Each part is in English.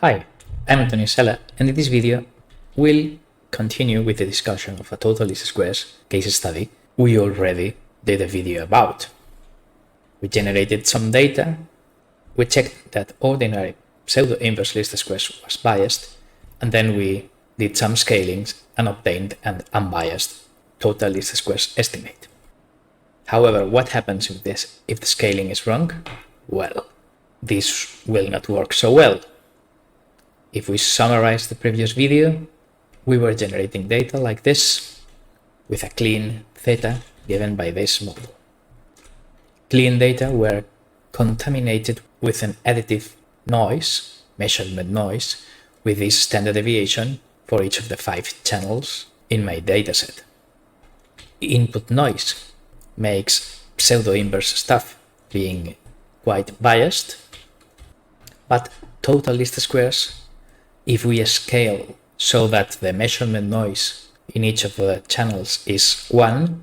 Hi, I'm Antonio Sala, and in this video we'll continue with the discussion of a total least squares case study we already did a video about. We generated some data, we checked that ordinary pseudo-inverse least squares was biased, and then we did some scalings and obtained an unbiased total least squares estimate. However, what happens if the scaling is wrong? Well, this will not work so well. If we summarize the previous video, we were generating data like this with a clean theta given by this model. Clean data were contaminated with an additive noise, measurement noise, with this standard deviation for each of the 5 channels in my dataset. Input noise makes pseudo-inverse stuff being quite biased, but total least squares, if we scale so that the measurement noise in each of the channels is 1,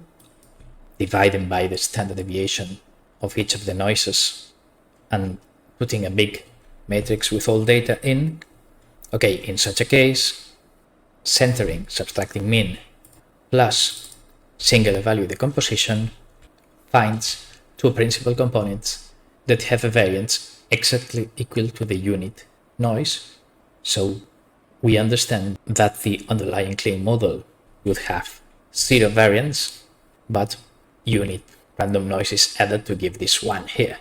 divided by the standard deviation of each of the noises, and putting a big matrix with all data in, okay, in such a case, centering, subtracting mean, plus singular value decomposition finds 2 principal components that have a variance exactly equal to the unit noise. So we understand that the underlying clean model would have 0 variance, but unit random noise is added to give this 1 here.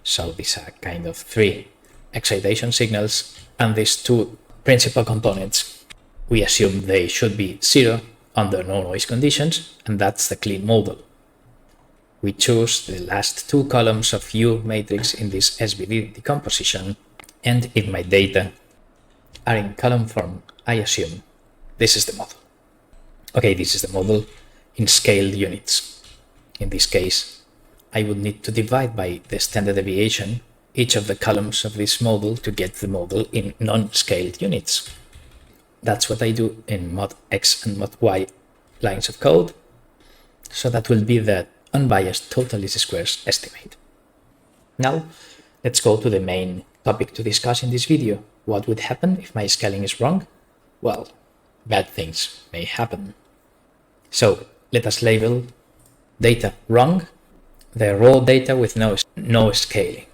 So these are kind of 3 excitation signals, and these 2 principal components, we assume they should be 0 under no noise conditions, and that's the clean model. We choose the last 2 columns of U matrix in this SVD decomposition, and if my data are in column form, I assume this is the model. Okay, this is the model in scaled units. In this case, I would need to divide by the standard deviation each of the columns of this model to get the model in non-scaled units. That's what I do in mod X and mod Y lines of code. So that will be the unbiased total least squares estimate. Now, let's go to the main topic to discuss in this video. What would happen if my scaling is wrong? Well, bad things may happen. So let us label data wrong, the raw data with no scaling.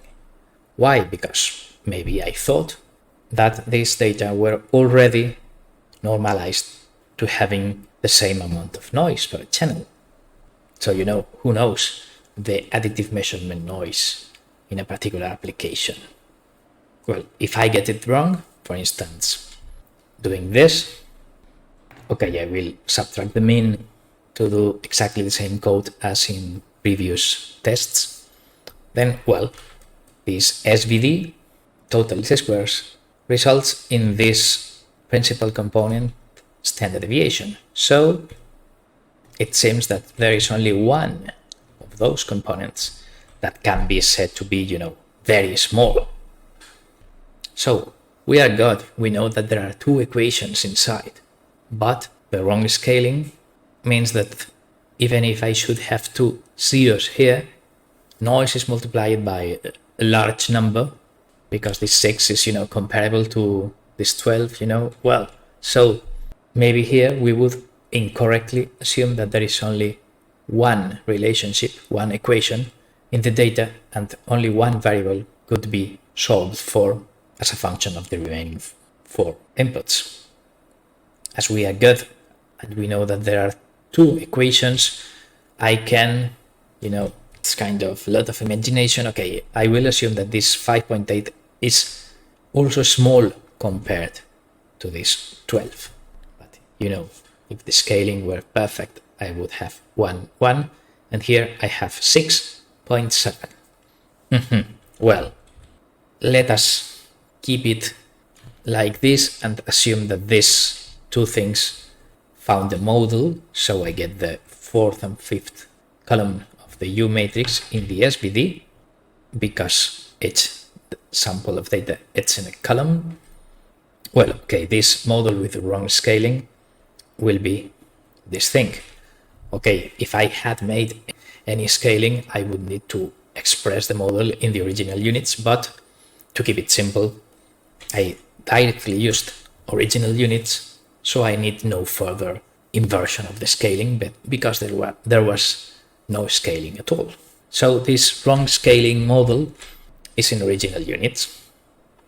Why? Because maybe I thought that these data were already normalized to having the same amount of noise per channel. So who knows the additive measurement noise in a particular application. Well, if I get it wrong, for instance, doing this, okay, I will subtract the mean to do exactly the same code as in previous tests. Then, well, this SVD, total least squares, results in this principal component standard deviation. So it seems that there is only one of those components that can be said to be, very small. So we are good. We know that there are 2 equations inside, but the wrong scaling means that even if I should have 2 zeros here, noise is multiplied by a large number because this 6 is, comparable to this 12, well, so maybe here we would incorrectly assume that there is only one relationship, one equation in the data, and only one variable could be solved for as a function of the remaining 4 inputs. As we are good and we know that there are 2 equations, I can, it's kind of a lot of imagination. Okay, I will assume that this 5.8 is also small compared to this 12. But if the scaling were perfect, I would have 1, 1, and here I have 6.7. Well, let us keep it like this and assume that these 2 things found a model, so I get the 4th and 5th column of the U matrix in the SVD because it's the sample of data, it's in a column. Well, okay, this model with the wrong scaling will be this thing. Okay, if I had made any scaling, I would need to express the model in the original units, but to keep it simple, I directly used original units, so I need no further inversion of the scaling, but because there was no scaling at all. So this wrong scaling model is in original units.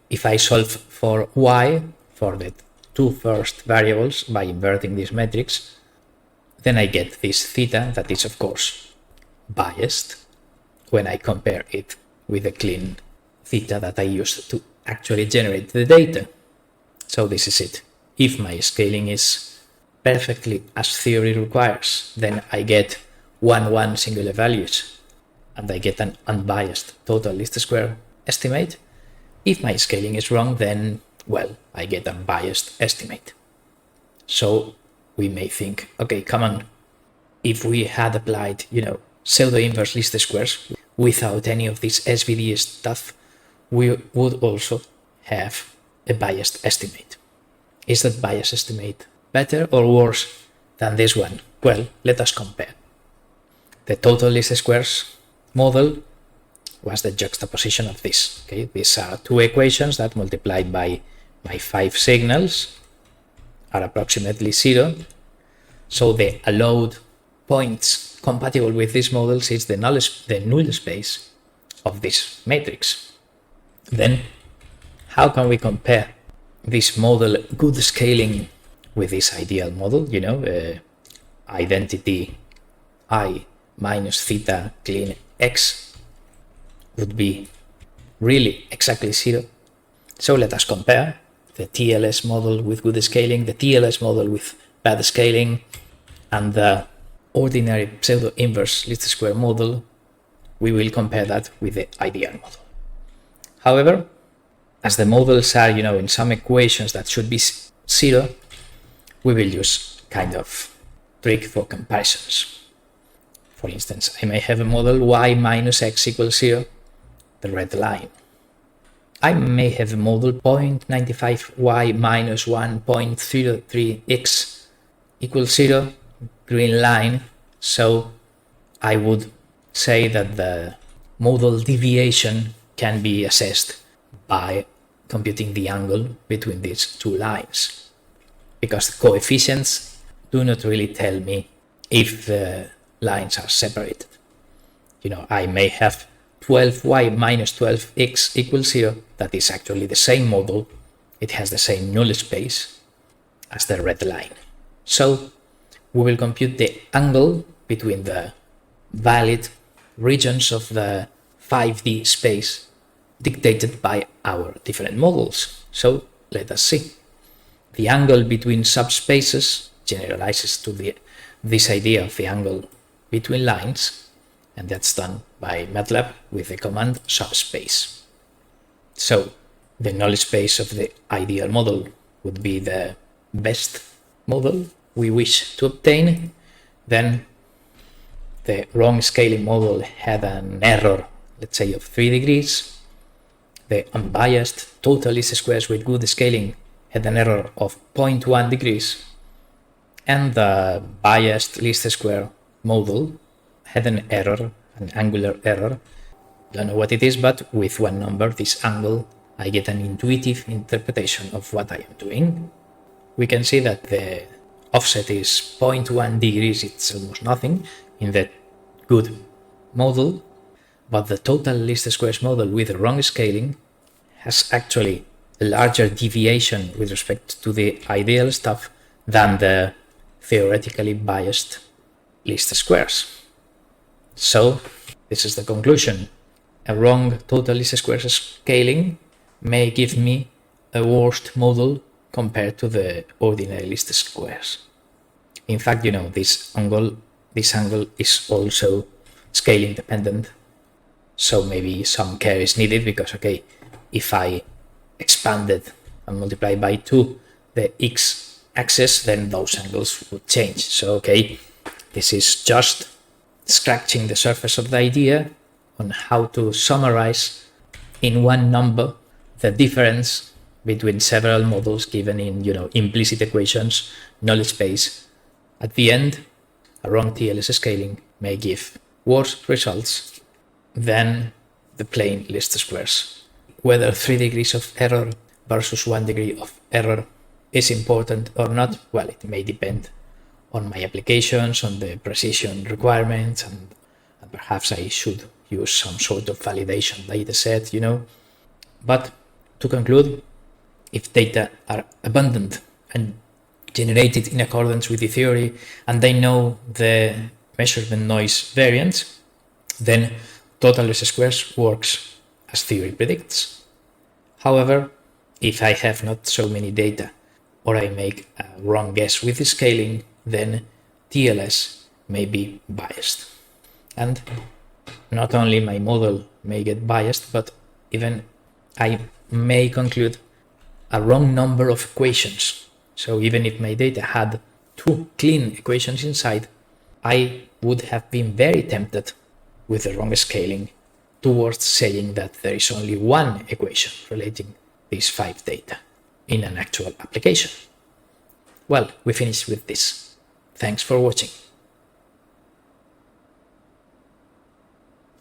If I solve for y, for the two first variables by inverting this matrix, then I get this theta that is of course biased when I compare it with the clean theta that I used to actually generate the data. So this is it. If my scaling is perfectly as theory requires, then I get 1 singular values and I get an unbiased total least square estimate. If my scaling is wrong, then, well, I get a biased estimate. So we may think, okay, come on, if we had applied, pseudo-inverse least squares without any of this SVD stuff, we would also have a biased estimate. Is that biased estimate better or worse than this one? Well, let us compare. The total least squares model was the juxtaposition of this. Okay, these are two equations that multiplied by 5 signals are approximately 0. So the allowed points compatible with these models is the null space of this matrix. Then how can we compare this model good scaling with this ideal model? Identity I minus theta clean x would be really exactly 0. So let us compare the TLS model with good scaling, the TLS model with bad scaling, and the ordinary pseudo-inverse least square model. We will compare that with the ideal model. However, as the models are, in some equations that should be 0, we will use kind of trick for comparisons. For instance, I may have a model y minus x equals 0, the red line. I may have a model 0.95y minus 1.03x equals 0, green line. So I would say that the model deviation can be assessed by computing the angle between these two lines, because the coefficients do not really tell me if the lines are separated. I may have 12y minus 12x equals 0. That is actually the same model. It has the same null space as the red line. So we will compute the angle between the valid regions of the 5D space dictated by our different models. So let us see. The angle between subspaces generalizes to this idea of the angle between lines, and that's done by Matlab with the command subspace. So the null space of the ideal model would be the best model we wish to obtain. Then the wrong scaling model had an error, let's say, of 3 degrees. The unbiased total least squares with good scaling had an error of 0.1 degrees. And the biased least square model had an error, an angular error. Don't know what it is, but with one number, this angle, I get an intuitive interpretation of what I am doing. We can see that the offset is 0.1 degrees, it's almost nothing in the good model, but the total least squares model with the wrong scaling has actually a larger deviation with respect to the ideal stuff than the theoretically biased least squares. So this is the conclusion. A wrong total least squares scaling may give me a worst model compared to the ordinary least squares. In fact, this angle is also scaling dependent. So maybe some care is needed because, okay, if I expanded and multiplied by 2 the x-axis, then those angles would change. So, okay, this is just scratching the surface of the idea on how to summarize in one number the difference between several models given in, implicit equations, null space. At the end, a wrong TLS scaling may give worse results than the plain least squares. Whether 3 degrees of error versus 1 degree of error is important or not? Well, it may depend on my applications, on the precision requirements, and perhaps I should use some sort of validation data set, But to conclude, if data are abundant and generated in accordance with the theory, and they know the measurement noise variance, then total least squares works as theory predicts. However, if I have not so many data, or I make a wrong guess with the scaling, then TLS may be biased. And not only my model may get biased, but even I may conclude a wrong number of equations. So even if my data had 2 clean equations inside, I would have been very tempted with the wrong scaling towards saying that there is only 1 equation relating these 5 data in an actual application. Well, we finished with this. Thanks for watching.